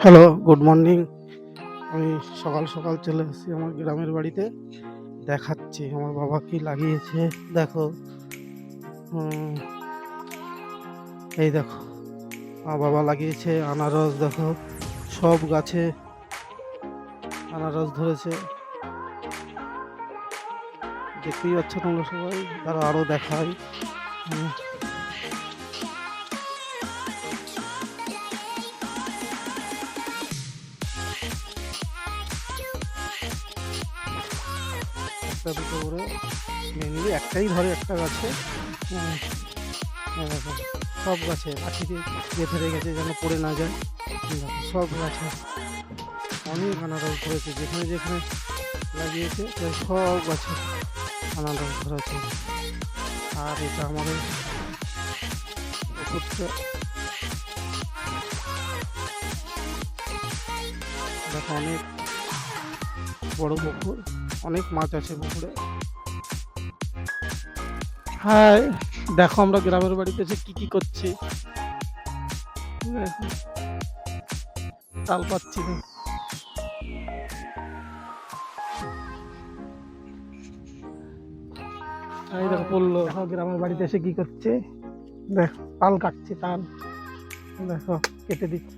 Hello, good morning. আমি সকাল সকাল চলে এসেছি আমার গ্রামের বাড়িতে। দেখাচ্ছি আমার বাবা কি লাগিয়েছে। দেখো, হুম, এই দেখো আমার বাবা লাগিয়েছে আনারস। দেখো, সব গাছে আনারস ধরেছে। দেখতেই পাচ্ছ তোমরা সবাই। তারা আরো দেখাই। হুম, একটা দুটো করে মেনলি একটাই ধরে একটা গাছে। হুম, এই দেখো, সব গাছে লাঠি দিয়ে গেঁথে রেখেছে যেন পড়ে না যায়। দেখো, সব গাছে অনেক আনারস ধরেছে। যেখানে যেখানে লাগিয়েছে প্রায় সব গাছে আনারস ধরেছে। আর এটা আমাদের পুকুরটা। দেখো, অনেক বড় পুকুর, অনেক মাছ আছে পুকুরে। হাই, দেখো আমরা গ্রামের বাড়িতে এসে কি কি করছি। দেখো, তাল পাচ্ছি না। এই দেখো পড়লো। দেখো গ্রামের বাড়িতে এসে কি করছে। দেখো তাল কাটছি, তাল দেখো কেটে দিচ্ছি।